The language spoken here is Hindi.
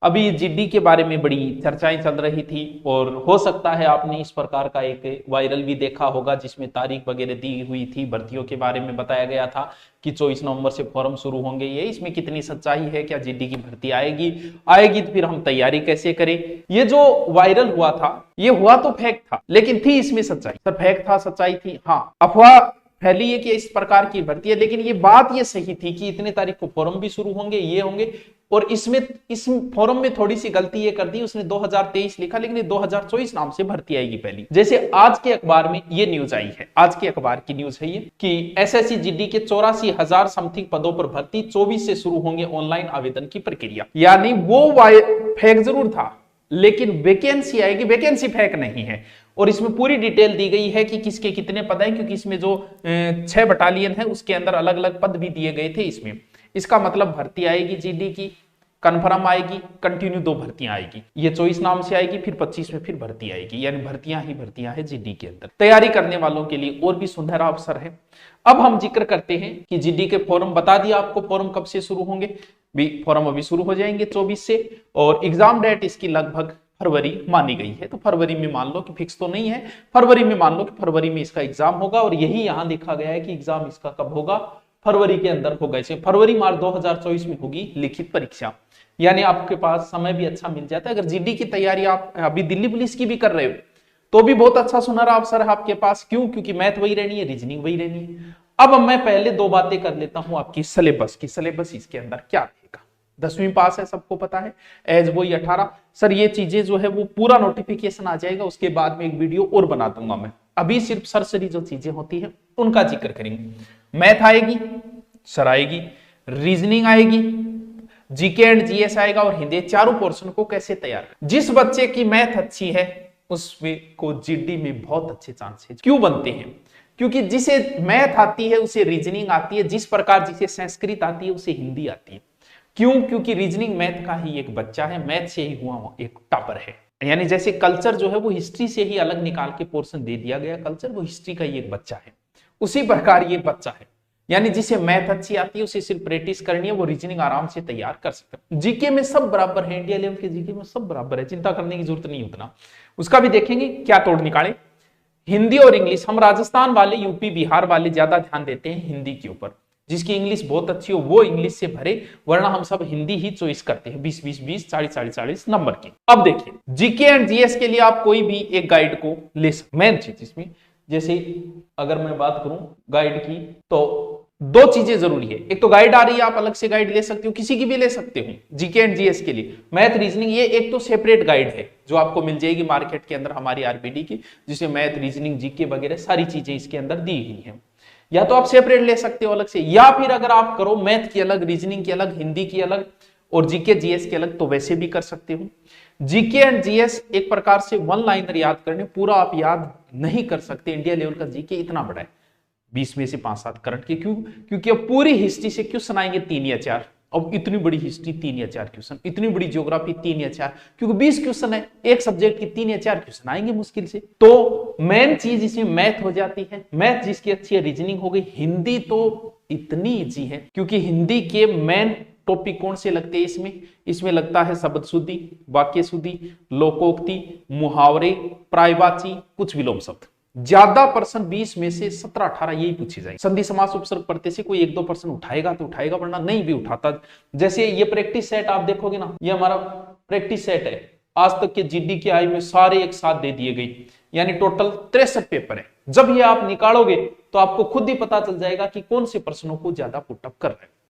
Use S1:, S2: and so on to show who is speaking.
S1: अभी जीडी के बारे में बड़ी चर्चाएं चल रही थी और हो सकता है आपने इस प्रकार का एक वायरल भी देखा होगा जिसमें तारीख वगैरह दी हुई थी, भर्तियों के बारे में बताया गया था कि 24 नवंबर से फॉर्म शुरू होंगे। ये इसमें कितनी सच्चाई है, क्या जीडी की भर्ती आएगी तो फिर हम तैयारी कैसे करें? ये जो वायरल हुआ था ये हुआ तो फेक था, लेकिन थी इसमें सच्चाई। सर फेक था, सच्चाई थी? हाँ, अफवाह फैली है कि इस प्रकार की भर्ती है, लेकिन ये बात ये सही थी कि इतने तारीख को फॉर्म भी शुरू होंगे, ये होंगे। और इस फॉर्म में थोड़ी सी गलती ये कर दी, उसने 2023 लिखा लेकिन ये 2024 नाम से भर्ती आएगी पहली। जैसे आज के अखबार में ये न्यूज आई है, आज के अखबार की न्यूज है ये कि एसएससी जीडी के 84,000 समथिंग पदों पर भर्ती, 24 से शुरू होंगे ऑनलाइन आवेदन की प्रक्रिया। यानी वो फेक जरूर था लेकिन वैकेंसी आएगी, वैकेंसी फेक नहीं है। और इसमें पूरी डिटेल दी गई है कि किसके कितने पद हैं, क्योंकि इसमें जो 6 बटालियन है उसके अंदर अलग अलग पद भी दिए गए थे इसमें। इसका मतलब भर्ती आएगी जीडी की, कन्फर्म आएगी, कंटिन्यू 2 भर्तियां आएगी। ये 24 नाम से आएगी, फिर 25 में फिर भर्ती आएगी, यानी भर्तियां ही भर्तियां है जीडी के अंदर। तैयारी करने वालों के लिए और भी सुनहरा अवसर है। अब हम जिक्र करते हैं कि जीडी के फॉर्म बता दिया आपको, फॉर्म कब से शुरू होंगे। भी फॉर्म अभी शुरू हो जाएंगे 24 से, और एग्जाम डेट इसकी लगभग फरवरी मानी गई है। तो फरवरी में मान लो कि फिक्स तो नहीं है, फरवरी में मान लो कि फरवरी में इसका एग्जाम होगा। और यही यहां लिखा गया है कि एग्जाम इसका कब होगा, फरवरी के अंदर होगा। इसे फरवरी मार्च 2024 में होगी लिखित परीक्षा, यानी आपके पास समय भी अच्छा मिल जाता है। अगर जीडी की तैयारी आप अभी दिल्ली पुलिस की भी कर रहे हो तो भी बहुत अच्छा सुनहरा अवसर है आपके पास। क्यों? क्योंकि मैथ वही रहनी है, रीजनिंग वही रहनी है। अब मैं पहले 2 बातें कर लेता हूं आपकी सिलेबस की। सिलेबस इसके अंदर क्या रहेगा? 10वीं पास है, सबको पता है, एज वो 18। सर ये चीजें जो है वो पूरा नोटिफिकेशन आ जाएगा, उसके बाद में एक वीडियो और बना दूंगा मैं। अभी सिर्फ सरसरी जो चीजें होती है उनका जिक्र करेंगे। मैथ आएगी, सर आएगी, रीजनिंग आएगी, जीके एंड जीएस आएगा और हिंदी। चारों पोर्शन को कैसे तैयार? जिस बच्चे की मैथ अच्छी है उसमें को जीडी में बहुत अच्छे चांसेस क्यों बनते हैं? क्योंकि जिसे मैथ आती है उसे रीजनिंग आती है, जिस प्रकार जिसे संस्कृत आती है उसे हिंदी आती है। क्यों? क्योंकि रीजनिंग मैथ का ही एक बच्चा है, मैथ से ही हुआ एक टॉपर है। यानी जैसे कल्चर जो है वो हिस्ट्री से ही अलग निकाल के पोर्शन दे दिया गया, कल्चर वो हिस्ट्री का ही एक बच्चा है, उसी प्रकार ये बच्चा है। यानी जिसे मैथ अच्छी आती है उसे सिर्फ प्रैक्टिस करनी है, वो रीजनिंग आराम से तैयार कर सकता है। जीके में सब बराबर है, इंडिया लेवल के जीके में सब बराबर है, चिंता करने की जरूरत नहीं उतना। उसका भी देखेंगे क्या तोड़ निकाले। हिंदी और इंग्लिश, हम राजस्थान वाले, यूपी बिहार वाले ज्यादा ध्यान देते हैं हिंदी के ऊपर। जिसकी इंग्लिश बहुत अच्छी हो वो इंग्लिश से भरे, वरना हम सब हिंदी ही चॉइस करते हैं 20-20-20, 40-40-40 नंबर की। अब देखिए जीके एंड जीएस के लिए आप कोई भी एक गाइड को ले सकते। मेन चीज इसमें, जैसे अगर मैं बात करूं गाइड की तो 2 चीजें जरूरी है। एक तो गाइड आ रही है, आप अलग से गाइड ले सकते हो, किसी की भी ले सकते हो जीके एंड जीएस के लिए। मैथ रीजनिंग ये एक तो सेपरेट गाइड है जो आपको मिल जाएगी मार्केट के अंदर हमारी आरपीडी की, जिसमें मैथ रीजनिंग जीके वगैरह सारी चीजें इसके अंदर दी गई है। या तो आप सेपरेट ले सकते हो अलग से, या फिर अगर आप करो मैथ की अलग, रीजनिंग की अलग, हिंदी की अलग और जीके जीएस की अलग, तो वैसे भी कर सकते हो। जीके एंड जीएस एक प्रकार से 1 लाइनर याद करने, पूरा आप याद नहीं कर सकते। इंडिया लेवल का जीके इतना बड़ा है, 20 में से 5-7 करंट के। क्यों? क्योंकि अब पूरी हिस्ट्री से क्वेश्चन आएंगे 3 या 4। अब इतनी बड़ी हिस्ट्री 3 या 4 क्वेश्चन, इतनी बड़ी ज्योग्राफी 3 या 4, क्योंकि 20 क्वेश्चन है एक सब्जेक्ट की, 3 या 4 क्वेश्चन आएंगे मुश्किल से। तो मेन चीज इसमें मैथ हो जाती है। मैथ जिसकी अच्छी है, रीजनिंग हो गई। हिंदी तो इतनी इजी है, क्योंकि हिंदी के मेन टॉपिक कौन से लगते हैं इसमें लगता है शब्द शुद्धि, वाक्य शुद्धि, लोकोक्ति, मुहावरे, प्रायवाची, कुछ विलोम शब्द। ज्यादा पर्सन 20 में से 17-18 यही पूछे जाएंगे। संधि समास उपसर्ग पढ़ते से कोई 1-2% उठाएगा तो उठाएगा, वरना नहीं भी उठाता। जैसे ये प्रैक्टिस सेट आप देखोगे ना, ये हमारा प्रैक्टिस सेट है, आज तक के जीडी के आई में सारे एक साथ दे दिए गए, यानी टोटल 63 पेपर है। जब ये आप निकालोगे तो आपको खुद ही पता चल जाएगा कि कौन से प्रश्नों को ज्यादा पुटअप कर रहे हैं।